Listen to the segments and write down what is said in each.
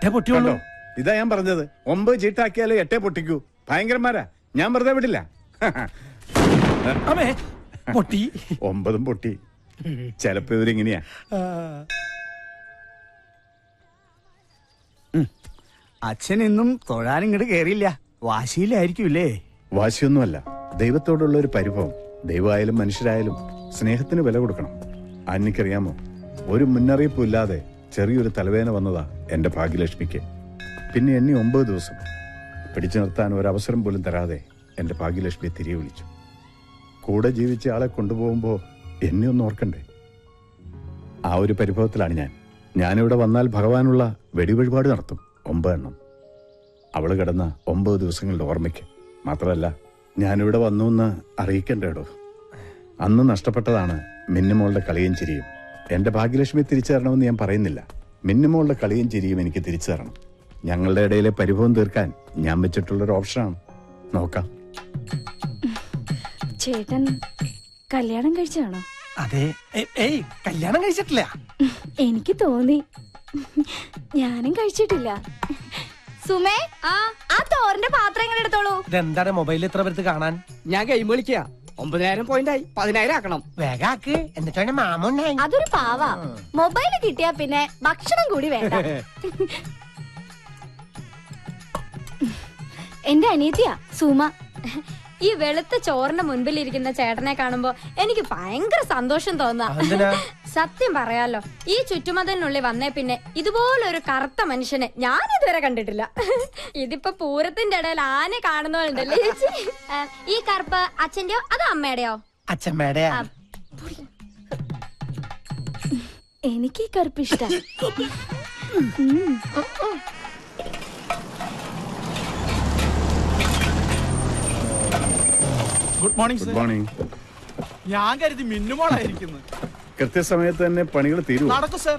8 പൊട്ടിയുള്ളൂ. ഇതാ ഞാൻ പറഞ്ഞത്, 9 ചീട്ടാക്കിയാലേ 8 പൊട്ടിക്കൂ. ഭയങ്കരന്മാരാ, ഞാൻ വെറുതെ വിടില്ല. പൊട്ടി 9 പൊട്ടി. ചിലപ്പോ ഇവരിങ്ങനെയാ. അച്ഛൻ ഇന്നും തൊഴാനിങ്ങോട്ട് കേറിയില്ല. വാശിയിലായിരിക്കൂല്ലേ? വാശിയൊന്നുമല്ല, ദൈവത്തോടുള്ള ഒരു പരിഭവം. ദൈവമായാലും മനുഷ്യരായാലും സ്നേഹത്തിന് വില കൊടുക്കണം. എനിക്കറിയാമോ, ഒരു മുന്നറിയിപ്പും ഇല്ലാതെ ചെറിയൊരു തലവേദന വന്നതാ എന്റെ ഭാഗ്യലക്ഷ്മിക്ക്. പിന്നെ എന്നെ 9 ദിവസം പിടിച്ചു നിർത്താൻ ഒരവസരം പോലും തരാതെ എന്റെ ഭാഗ്യലക്ഷ്മിയെ തിരികെ വിളിച്ചു. കൂടെ ജീവിച്ച ആളെ കൊണ്ടുപോകുമ്പോ എന്നെ ഒന്ന് ഓർക്കണ്ടേ? ആ ഒരു പരിഭവത്തിലാണ് ഞാനിവിടെ വന്നാൽ ഭഗവാനുള്ള വെടിവഴിപാട് നടത്തും. 9 എണ്ണം. അവള് കിടന്ന 9 ദിവസങ്ങളുടെ ഓർമ്മയ്ക്ക്. മാത്രമല്ല, ഞാനിവിടെ വന്നു എന്ന് അറിയിക്കണ്ടേടോ. അന്ന് നഷ്ടപ്പെട്ടതാണ് മിന്നുമോളുടെ കളിയും ചിരിയും. എന്റെ ഭാഗ്യലക്ഷ്മി തിരിച്ചു തരണമെന്ന് ഞാൻ പറയുന്നില്ല. മിന്നുമോളുടെ കളിയും ചിരിയും എനിക്ക് തിരിച്ചു തരണം. ഞങ്ങളുടെ ഇടയിലെ പരിഭവം തീർക്കാൻ ഞാൻ വെച്ചിട്ടുള്ളൊരു ഓപ്ഷനാണ്. നോക്കാം. ചേട്ടൻ കല്യാണം കഴിച്ചാണോ? അതെ. കല്യാണം കഴിച്ചിട്ടില്ല. എനിക്ക് തോന്നി. ഞാനും കഴിച്ചിട്ടില്ല. സുമേ, ആ തോറിന്റെ പാത്രങ്ങൾ എടുത്തോളൂ. ഇതെന്താണ് മൊബൈലിൽ ഇത്ര പേർക്ക് കാണാൻ? ഞാൻ ഗെയിം കളിക്കുക. 9000 പോയിന്റായി. 10000 ആക്കണം. വേഗാക്ക്, എന്നിട്ടാണ് മാമുണ്ടായി. അതൊരു പാവാ. മൊബൈല് കിട്ടിയാ പിന്നെ ഭക്ഷണം കൂടി വേണ്ട. എന്റെ അനിയത്തിയാ സുമ. ഈ വെളുത്ത ചോറിന്റെ മുൻപിലിരിക്കുന്ന ചേട്ടനെ കാണുമ്പോ എനിക്ക് ഭയങ്കര സന്തോഷം തോന്നുക. സത്യം പറയാലോ, ഈ ചുറ്റുമതിലിനുള്ളിൽ വന്നേ പിന്നെ ഇതുപോലൊരു കറുത്ത മനുഷ്യനെ ഞാൻ ഇതുവരെ കണ്ടിട്ടില്ല. ഇതിപ്പോ പൂരത്തിന്റെ ഇടയിൽ ആനെ കാണുന്നവരുണ്ടല്ലേ ചേച്ചി. ഈ കറുപ്പ് അച്ഛന്റെയോ അതോ അമ്മയുടെയോ? അച്ഛമ്മയുടെ. എനിക്ക് ഈ കറുപ്പ് ഇഷ്ടം. Good morning. Good morning. ഞാൻ കരുതി മിന്നുമോളായിരിക്കുന്നു. കൃത്യസമയത്ത് തന്നെ പണികൾ തീരും. നടക്കും സർ.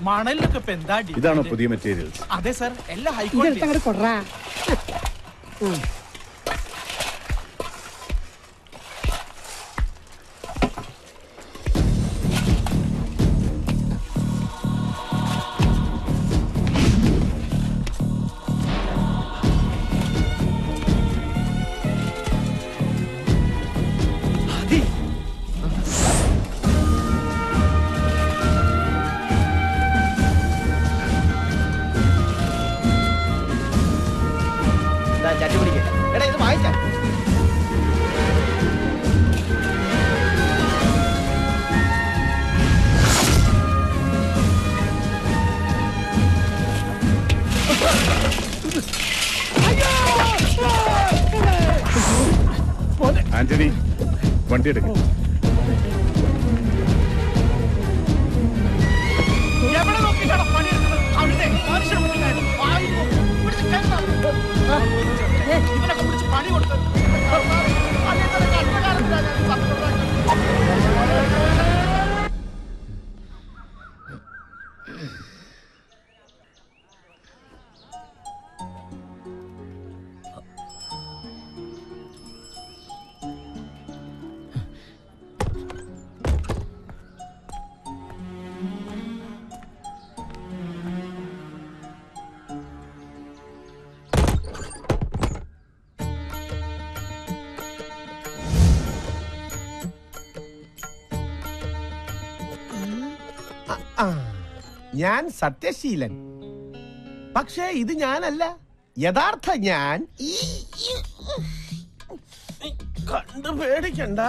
മണലിലൊക്കെ ഇപ്പൊ എന്താ? ഇതാണോ പുതിയ മെറ്റീരിയൽസ്? അതെ സർ, എല്ലാം ഹൈ ക്വാളിറ്റി. ആന്റണി, വണ്ടി എടുക്കും. എവിടെ നോക്കിയിട്ടാണ് പണിയെടുക്കുന്നത്? അവിടെ മനുഷ്യർ ഇവനൊക്കെ പിടിച്ച് പണി കൊടുത്ത് ഞാൻ സത്യശീലൻ. പക്ഷേ ഇത് ഞാനല്ല. യഥാർത്ഥ ഞാൻ കണ്ടു പേടിക്കണ്ട.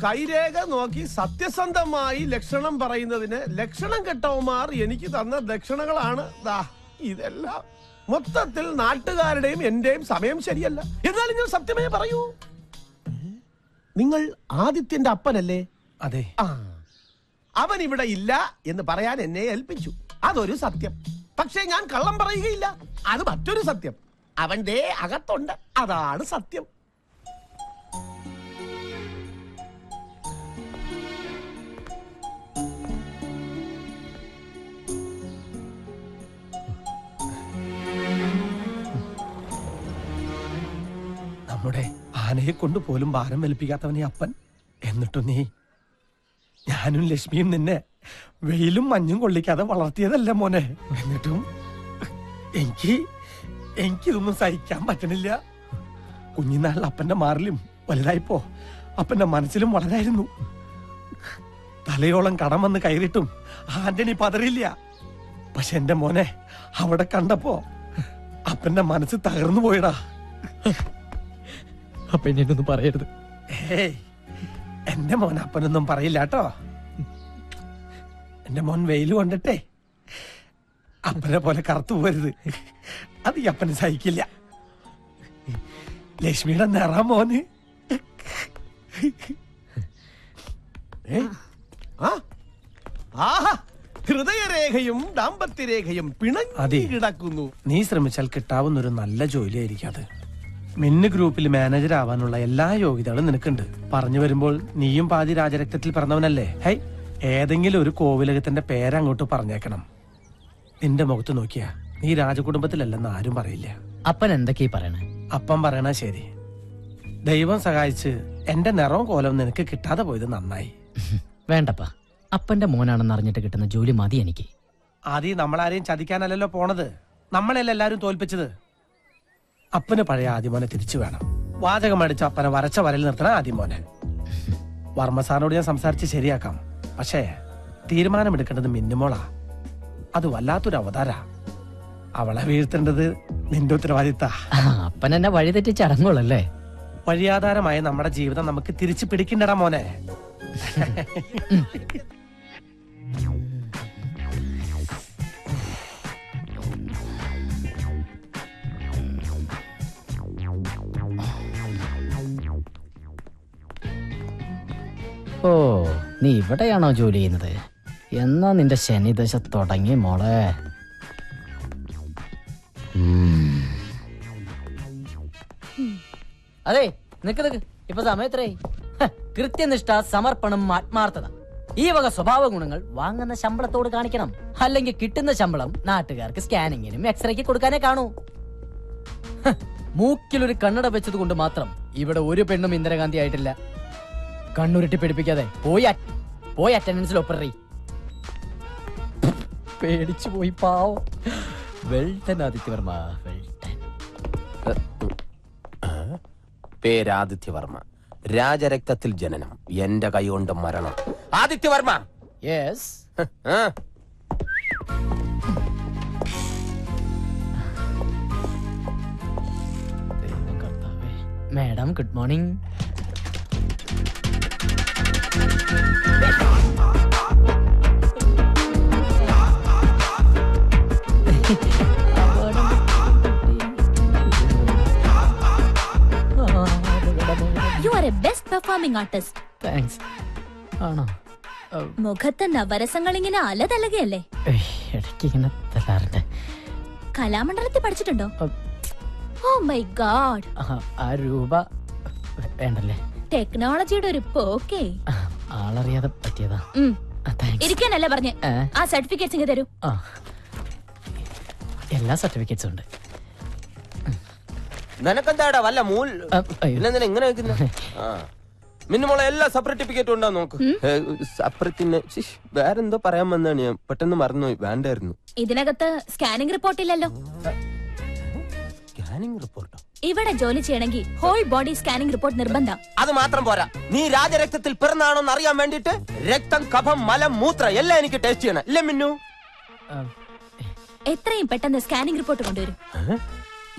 കൈരേഖ നോക്കി സത്യസന്ധമായി ലക്ഷണം പറയുന്നതിന് ലക്ഷണം കെട്ടവന്മാർ എനിക്ക് തന്ന ദക്ഷിണകളാണ് ഇതെല്ലാം. മൊത്തത്തിൽ നാട്ടുകാരുടെയും എന്റെയും സമയം ശരിയല്ല. എന്നാലും ഞാൻ സത്യമേ പറയൂ. നിങ്ങൾ ആദിത്യന്റെ അപ്പനല്ലേ? അതെ. അവൻ ഇവിടെ ഇല്ല എന്ന് പറയാൻ എന്നെ ഏൽപ്പിച്ചു. അതൊരു സത്യം. പക്ഷേ ഞാൻ കള്ളം പറയുകയില്ല. അത് മറ്റൊരു സത്യം. അവന്റെ അകത്തുണ്ട്. അതാണ് സത്യം. നമ്മുടെ ആനയെ കൊണ്ട് പോലും ഭാരം വലിപ്പിക്കാത്തവനെ അപ്പൻ. എന്നിട്ടു നീ ഞാനും ലക്ഷ്മിയും നിന്നെ വെയിലും മഞ്ഞും കൊള്ളിക്കാതെ വളർത്തിയതല്ല മോനെ. എന്നിട്ടും എനിക്കിതൊന്നും സഹിക്കാൻ പറ്റണില്ല. കുഞ്ഞിനാളിൽ അപ്പന്റെ മാറിലും വലുതായിപ്പോ അപ്പന്റെ മനസ്സിലും വളരായിരുന്നു. തലയോളം കടം വന്ന് കയറിയിട്ടും ആന്റണി പതറിയില്ല. പക്ഷെ എന്റെ മോനെ അവിടെ കണ്ടപ്പോ അപ്പന്റെ മനസ്സ് തകർന്നു പോയടാ. അപ്പൊ എന്നൊന്നും പറയരുത്. ഏയ്, എന്റെ മോൻ അപ്പനൊന്നും പറയില്ല കേട്ടോ. എന്റെ മോൻ വെയിൽ കൊണ്ടിട്ടേ അപ്പനെ പോലെ കറുത്തു പോരുത്. അത് ഈ അപ്പന് സഹിക്കില്ല. ലക്ഷ്മിയുടെ നിറ മോന്. ഹൃദയരേഖയും ദാമ്പത്യരേഖയും പിണങ്ങി കിടക്കുന്നു. നീ ശ്രമിച്ചാൽ കിട്ടാവുന്നൊരു നല്ല ജോലിയായിരിക്കും അത്. മിന്ന് ഗ്രൂപ്പിൽ മാനേജർ ആവാനുള്ള എല്ലാ യോഗ്യതകളും നിനക്കുണ്ട്. പറഞ്ഞു വരുമ്പോൾ നീയും പാതി രാജരക്തത്തിൽ പിറന്നവനല്ലേ. ഹൈ, ഏതെങ്കിലും ഒരു കോവിലകത്തിന്റെ പേരങ്ങോട്ട് പറഞ്ഞേക്കണം. നിന്റെ മുഖത്ത് നോക്കിയാ നീ രാജകുടുംബത്തിലല്ലെന്ന് ആരും പറയില്ല. അപ്പൻ എന്തൊക്കെയാ പറയണേ? അപ്പം പറയണ ശരി. ദൈവം സഹായിച്ച് എന്റെ നിറവും കോലവും നിനക്ക് കിട്ടാതെ പോയത് നന്നായി. വേണ്ടപ്പാ, അപ്പന്റെ മോനാണെന്ന് അറിഞ്ഞിട്ട് കിട്ടുന്ന ജോലി മതി എനിക്ക്. ആദ്യം നമ്മളാരെയും ചതിക്കാനല്ലല്ലോ പോണത്. നമ്മളെല്ലാം എല്ലാരും തോൽപ്പിച്ചത്. അപ്പന് പഴയ ആദ്യമോനെ തിരിച്ചു വേണം. വാചകം അടിച്ച അപ്പനെ വരച്ച വരയിൽ നിർത്തണ ആദ്യമോനെ. വർമ്മസാറിനോട് ഞാൻ സംസാരിച്ച് ശരിയാക്കാം. പക്ഷേ തീരുമാനമെടുക്കേണ്ടത് മിന്നുമോളാ. അത് വല്ലാത്തൊരു അവതാര. അവളെ വീഴ്ത്തേണ്ടത് നിന്റെ ഉത്തരവാദിത്ത. അപ്പൻ എന്നെ വഴി തെറ്റിച്ച് അടങ്ങുള്ളല്ലേ? വഴിയാധാരമായ നമ്മുടെ ജീവിതം നമുക്ക് തിരിച്ചു പിടിക്കണ്ടടാ മോനെ. ഓ, നീ ഇവിടെയാണോ ജോലി ചെയ്യുന്നത്? എന്നാ നിന്റെ ശനിദശ തുടങ്ങി മോളെ. അതെ, നിക്ക്. ഇപ്പൊ സമയത്രേ. കൃത്യനിഷ്ഠ, സമർപ്പണം, ആത്മാർത്ഥത, ഈ വക സ്വഭാവ ഗുണങ്ങൾ വാങ്ങുന്ന ശമ്പളത്തോട് കാണിക്കണം. അല്ലെങ്കിൽ കിട്ടുന്ന ശമ്പളം നാട്ടുകാർക്ക് സ്കാനിങ്ങിനും എക്സ്റേക്ക് കൊടുക്കാനേ കാണൂ. മൂക്കിലൊരു കണ്ണട വെച്ചത് കൊണ്ട് മാത്രം ഇവിടെ ഒരു പെണ്ണും ഇന്ദിരാഗാന്ധി ആയിട്ടില്ല. കണ്ണുരുട്ടി പിടിപ്പിക്കാതെ പോയി അറ്റൻഡൻസിൽ ഒപ്പറി. പേടിച്ചു പോയി പാവോ. വെൽട്ടൻ ആദിത്യവർമ്മ. പേരാദിത്യവർമ്മ, രാജരക്തത്തിൽ ജനനം, എന്റെ കൈകൊണ്ട് മരണം. Adityavarma. Yes. Madam, good morning. You are a best performing artist. Thanks. ആണോ? മുഖത്ത് നവരസങ്ങൾ ഇങ്ങനെ അലതലകയല്ലേ? ഇടയ്ക്ക് ഇങ്ങനെ തല്ലാറുണ്ട്. കലാമണ്ഡലത്തിൽ പഠിച്ചിട്ടുണ്ടോ? Oh my God. ആ രൂപ വേണ്ടല്ലേ? ടെക്നോളജിയുടെ ഒരു പോക്കേ. ആളറിയാതെ പറ്റിയതാ. ഇരിക്കാനല്ല പറഞ്ഞേ. ആ സർട്ടിഫിക്കറ്റ്സ് ഇങ്ങ് തരൂ. എല്ലാ സർട്ടിഫിക്കറ്റ്സും ഉണ്ട്. നിനക്കെന്താടാ വല്ല മൂൽ ഇങ്ങനെ മിന്നുമോളെ എല്ലാ സർട്ടിഫിക്കറ്റും ഉണ്ടാ നോക്ക്. സപ്രത്തിന് വേറെന്തോ പറയാൻ വന്നാണ് ഞാൻ പെട്ടെന്ന് മറന്നുപോയി. വേണ്ടായിരുന്നു. ഇതിനകത്ത് സ്കാനിംഗ് റിപ്പോർട്ട് ഇല്ലല്ലോ. സ്കാനിംഗ് റിപ്പോർട്ടോ? ഇവിടെ ജോലി ചെയ്യണമെങ്കിൽ ഹോൾ ബോഡി സ്കാനിംഗ് റിപ്പോർട്ട് നിർബന്ധം. അത് മാത്രം പോരാ, നീ രാജരക്തത്തിൽ പിറന്നാണോന്ന് അറിയാൻ വേണ്ടിട്ട് രക്തം, കഫം, മലം, മൂത്ര എല്ലാം എനിക്ക് ടേസ്റ്റ് ചെയ്യണം. ഇല്ലേ മിന്നു? എത്രയും പെട്ടെന്ന് സ്കാനിംഗ് റിപ്പോർട്ട് കൊണ്ടുവരും.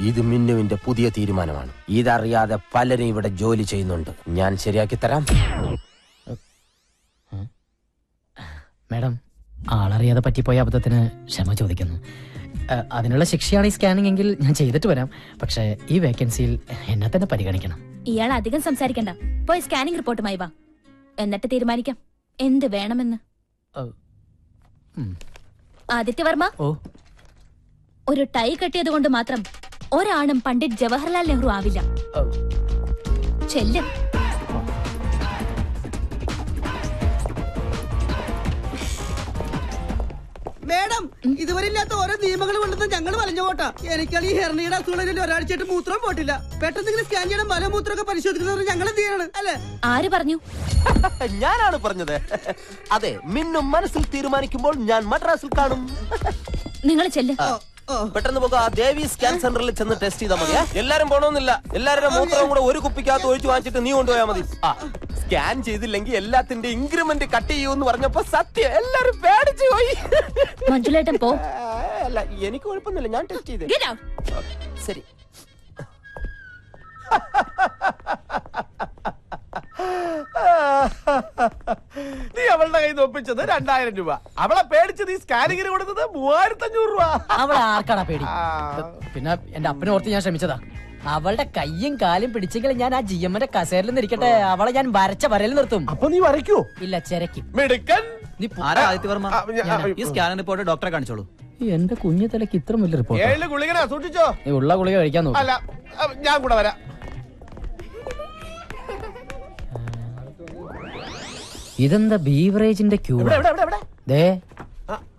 ഇത് മിന്നുവിന്റെ പുതിയ തീരുമാനമാണ്. ഇതറിയാതെ പലരും ഇവിടെ ജോലി ചെയ്യുന്നുണ്ട്. ഞാൻ ശരിയാക്കി തരാം. മാഡം, ആളറിയാതെ പറ്റിപ്പോയ അബദ്ധത്തിന് ക്ഷമ ചോദിക്കുന്നു. അതിനുള്ള ശിക്ഷയാണ് ഈ സ്കാനിംഗ് എങ്കിൽ ഞാൻ ചെയ്തിട്ട് വരാം. പക്ഷേ ഈ വേക്കൻസിയിൽ എന്നെ തന്നെ പരിഗണിക്കണം. ഇയാൾ അധികം സംസാരിക്കണ്ട. പോയി സ്കാനിംഗ് റിപ്പോർട്ടുമായി വാ. എന്നിട്ട് തീരുമാനിക്കാം എന്ത് വേണമെന്ന്. ആദിത്യവർമ്മ, ഒരു ടൈ കെട്ടിയത് കൊണ്ട് മാത്രം ഒരാണും പണ്ഡിറ്റ് ജവഹർലാൽ നെഹ്റു ആവില്ല. ചെല്ല്. മേഡം, ഇതുവരെ ഇല്ലാത്ത ഓരോ നിയമങ്ങൾ കൊണ്ടുവന്ന് ഞങ്ങൾ വലഞ്ഞു പോട്ടാ. എനിക്കാണ് ഈ ഹെർണിയുടെ അസുഖം ഒരാഴ്ചയായിട്ട് മൂത്രം പോട്ടില്ല. പെട്ടെന്ന് ഇങ്ങനെ സ്കാൻ ചെയ്യണം മലമൂത്രമൊക്കെ പരിശോധിക്കുന്നത് ഞങ്ങൾ എന്ത് ചെയ്യണം അല്ലേ? ആര് പറഞ്ഞു? ഞാനാണ് പറഞ്ഞത്. അതെ, മിന്നും മനസ്സിൽ തീരുമാനിക്കുമ്പോൾ ഞാൻ മദ്രാസിൽ കാണും. നിങ്ങൾ ചെല്ല്. പെട്ടെന്ന് പോകാം. ദേവി സ്കാൻ സെന്ററിൽ ചെന്ന് ടെസ്റ്റ് ചെയ്താൽ മതിയാ. എല്ലാരും പോണമെന്നില്ല. എല്ലാവരുടെ മൂത്രവും കൂടെ ഒരു കുപ്പിക്കകത്ത് ഒഴിച്ചു വാങ്ങിച്ചിട്ട് നീ കൊണ്ടുപോയാൽ മതി. സ്കാൻ ചെയ്തില്ലെങ്കിൽ എല്ലാത്തിന്റെ ഇൻക്രിമെന്റ് കട്ട് ചെയ്യൂന്ന് പറഞ്ഞപ്പോ സത്യം എല്ലാരും പേടിച്ചു പോയി. മഞ്ജുലേട്ടൻ പോ. അല്ല, എനിക്ക് കുഴപ്പമൊന്നുമില്ല, ഞാൻ ടെസ്റ്റ് ചെയ്തേ. Get out. ശരി. നീ അവളുടെ കയ്യിൽ നിന്ന് ഒപ്പിച്ചത് 2000 രൂപ. അവളെ പേടിച്ച് നീ സ്കാനിങ്ങിന് കൊടുത്തത് 3500 രൂപ. അവളെ ആർക്കാടാ പേടി? പിന്നെ എന്റെ അപ്പനെ ഓർത്ത് ഞാൻ ശ്രമിച്ചതാ. അവളുടെ കയ്യും കാലും പിടിച്ചെങ്കിൽ ഞാൻ ആ GM-ന്റെ കസേരയിൽ നിന്നിരിക്കട്ടെ, അവളെ ഞാൻ വരച്ച വരയിൽ നിർത്തും. അപ്പൊ നീ വരയ്ക്കോ? ഇല്ല, ചെരക്കും. മിടുക്കൻ. ആരാ ആദിത്യവർമ്മ? ഈ സ്കാൻ റിപ്പോർട്ട് ഡോക്ടറെ കാണിച്ചോളൂ. എന്റെ കുഞ്ഞു തലക്ക് ഇത്ര വലിയ റിപ്പോർട്ട്. 7 ഗുളികനാ, സൂക്ഷിച്ചോ. നീ ഉള്ള ഗുളിക കഴിക്കാൻ നോക്കും. അല്ല, ഞാൻ കൂടെ വരാം. ഇതെന്താ ബീവറേജിന്റെ ക്യൂ? ദേ,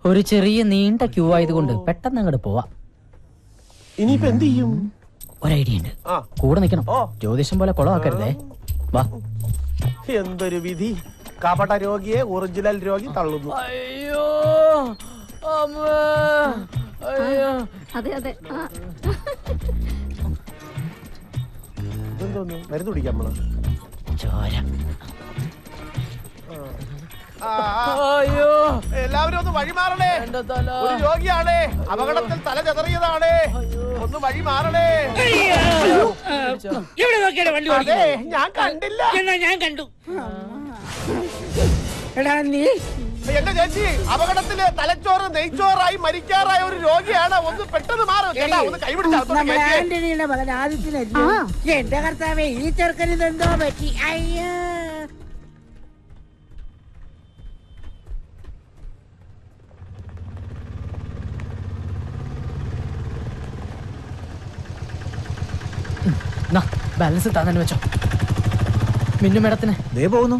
ഒരു ചെറിയ നീണ്ട ക്യൂ ആയതുകൊണ്ട് പെട്ടെന്ന് അങ്ങോട്ട് പോവാ. ഇനിയിപ്പോ എന്ത് ചെയ്യും? ഒരു ഐഡിയ ഉണ്ട്. കൂടെ നിൽക്കണം. ജ്യോതിഷം പോലെ കുളമാക്കരുതേ. വാ. എന്തൊരു വിധി! കപട രോഗിയെ ഒറിജിനൽ രോഗി തള്ളുന്നു. അയ്യോ, അതെ അതെ. എന്തോന്നു മരുന്ന് കുടിക്കാം നമ്മള്? ചോര. അയ്യോ, എല്ലാവരും ഒന്ന് വഴി മാറണേ. ഒരു രോഗിയാണേ, അപകടത്തിൽ തല ചെതറിയതാണേ. ഒന്ന് വഴി മാറണേ. എവിടെ നോക്കിയാണ് വണ്ടി അതെ, ഞാൻ കണ്ടില്ല. എന്നാ ഞാൻ കണ്ടു. എടാ നീ എന്റെ ചേച്ചി, അപകടത്തില് തലച്ചോറ് നെയ്ച്ചോറായി മരിക്കാറായ ഒരു രോഗിയാണ്. ഒന്ന് പെട്ടെന്ന് മാറും കേട്ടാ. ഒന്ന് നമ്മുടെ ആന്റണിയുടെ മകൻ ആദിത്യനല്ലേ? എന്റെ കർത്താവേ, ഈ ചെറുക്കന് ഇതെന്തോ പറ്റി? അയ്യോ. ബാലൻസ് തന്നെ വെച്ചോ. മിന്നു മേഡത്തിന് ദേ പോകുന്നു.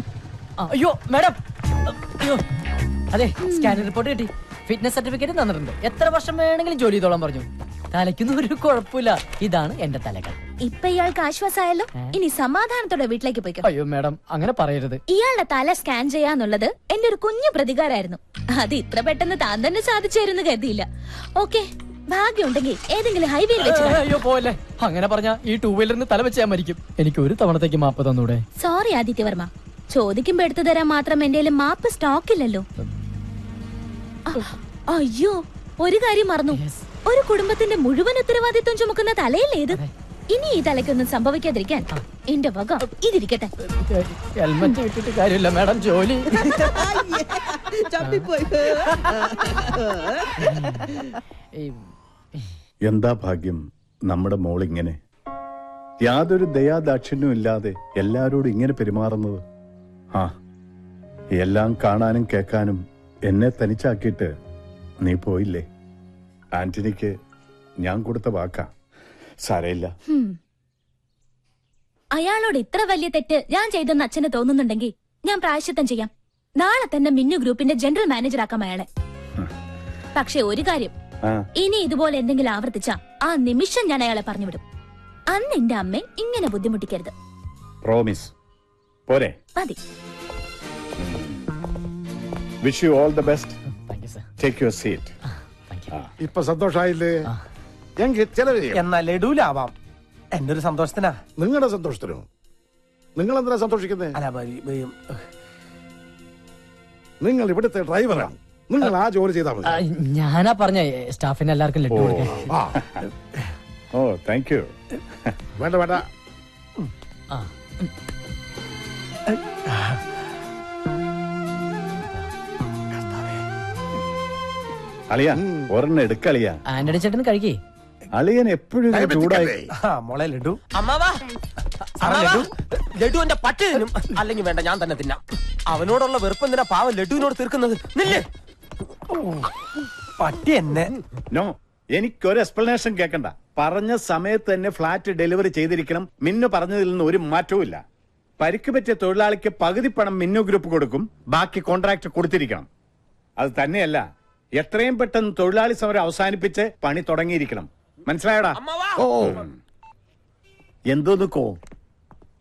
അയ്യോ മേഡം, അയ്യോ. അതെ, സ്കാനിംഗ് റിപ്പോർട്ട് കിട്ടി. ഫിറ്റ്നസ് സർട്ടിഫിക്കറ്റ് തന്നിട്ടുണ്ട്. എത്ര വർഷം വേണമെങ്കിലും ജോലി ചെയ്തോളാൻ പറഞ്ഞു. തലയ്ക്കൊന്നും ഒരു കുഴപ്പമില്ല. ഇതാണ് എന്റെ തലകൾ. ഇപ്പൊ ഇയാൾക്ക് ആശ്വാസമായല്ലോ. ഇനി സമാധാനത്തോടെ വീട്ടിലേക്ക് പോയിക്കോ. അയ്യോ മേഡം, അങ്ങനെ പറയരുത്. ഇയാളുടെ തല സ്കാൻ ചെയ്യാന്നുള്ളത് എന്റെ ഒരു കുഞ്ഞു പ്രതികാരമായിരുന്നു. അത് ഇത്ര പെട്ടെന്ന് താൻ തന്നെ സാധിച്ചായിരുന്നു കരുതിയില്ല. ഓക്കെ, ഭാഗ്യമുണ്ടെങ്കിൽ ഏതെങ്കിലും ഹൈവേയിൽ വെച്ച്. അയ്യോ പോലെ, അങ്ങനെ പറഞ്ഞ ഈ 2 വീലറിന് തല വെച്ച് ഞാൻ മരിക്കും. എനിക്ക് ഒരു തവണത്തേക്ക് മാപ്പ് തന്നൂടെ? സോറി ആദിത്യവർമ്മ, ചോദിക്കുമ്പോ എടുത്തു തരാൻ മാത്രം എന്റെ മാപ്പ് സ്റ്റോക്കില്ലല്ലോ. അയ്യോ, ഒരു കാര്യം മറന്നു. ഒരു കുടുംബത്തിന്റെ മുഴുവൻ ഉത്തരവാദിത്വം ചുമക്കുന്ന തലയല്ലേ ഇത്? ഇനി ഈ തലയ്ക്കൊന്നും സംഭവിക്കാതിരിക്കാൻ എന്റെ വക ഇതിരിക്കട്ടെ. ഹെൽമെറ്റ് ഇട്ടിട്ട് കാര്യമില്ല മേഡം, ജോലി. എന്താ ഭാഗ്യം നമ്മുടെ മോളിങ്ങനെ യാതൊരു ദയാദാക്ഷിണ്യവും ഇല്ലാതെ എല്ലാരോടും ഇങ്ങനെ പെരുമാറുന്നത്. ആ, എല്ലാം കാണാനും കേൾക്കാനും എന്നെ തനിച്ചാക്കിയിട്ട് നീ പോയില്ലേ? ആന്റണിക്ക് ഞാൻ കൊടുത്ത വാക്കാ. സാരയില്ല. അയാളോട് ഇത്ര വലിയ തെറ്റ് ഞാൻ ചെയ്തെന്ന് അച്ഛന് തോന്നുന്നുണ്ടെങ്കിൽ ഞാൻ പ്രായശ്ചിത്തം ചെയ്യാം. നാളെ തന്നെ മിന്നു ഗ്രൂപ്പിന്റെ ജനറൽ മാനേജർ ആക്കാം അയാളെ. പക്ഷെ ഒരു കാര്യം, ഇനി ഇതുപോലെ എന്തെങ്കിലും ആവർത്തിച്ച ആ നിമിഷം ഞാൻ അയാളെ പറഞ്ഞുവിടും. അന്ന് എന്റെ അമ്മയെ ഇങ്ങനെ ബുദ്ധിമുട്ടിക്കരുത്. പ്രോമിസ്. പോരെ? മതി. Wish you all the best. Take your seat. ഇപ്പൊ സന്തോഷായില്ലേ? എങ്കിൽ ചെലവ് എന്നാ ലഡൂലാവാം. എന്റെ ഒരു സന്തോഷത്തിനാ. നിങ്ങളുടെ സന്തോഷത്തിനോ? നിങ്ങൾ എന്തിനാ സന്തോഷിക്കുന്നേ? നിങ്ങൾ ഇവിടുത്തെ ഡ്രൈവറാണ്. നിങ്ങൾ ആ ജോലി ചെയ്താൽ മതി. ഞാനാ പറഞ്ഞ സ്റ്റാഫിന് എല്ലാവർക്കും ലഡു കൊടുക്കാൻ. ഓ, താങ്ക് യു. വേണ്ട വേണ്ട. അളിയ, ഒരെണ്ണം എടുക്കളിയ. ആന്റണി ചേട്ടന് കഴിക്കേ. അളിയൻ എപ്പോഴും ചൂടായി. മോളെ ലഡു. ലഡു എന്റെ പട്ടി തിന്നും. അല്ലെങ്കിൽ വേണ്ട, ഞാൻ തന്നെ തിന്നാം. അവനോടുള്ള വെറുപ്പ് എന്തിനാ പാവം ലഡുവിനോട് തീർക്കുന്നത്? പട്ടി എന്നെ. നോ, എനിക്കൊരു എക്സ്പ്ലനേഷൻ കേൾക്കണ്ട. പറഞ്ഞ സമയത്ത് തന്നെ ഫ്ലാറ്റ് ഡെലിവറി ചെയ്തിരിക്കണം. മിന്നു പറഞ്ഞതിൽ നിന്ന് ഒരു മാറ്റവും ഇല്ല. പരിക്ക് പറ്റിയ തൊഴിലാളിക്ക് പകുതി പണം മിന്നു ഗ്രൂപ്പ് കൊടുക്കും, ബാക്കി കോൺട്രാക്ട് കൊടുത്തിരിക്കണം. അത് തന്നെയല്ല, എത്രയും പെട്ടെന്ന് തൊഴിലാളി സമരം അവസാനിപ്പിച്ച് പണി തുടങ്ങിയിരിക്കണം. മനസ്സിലായടാ? ഓ എന്തോന്ന് കോ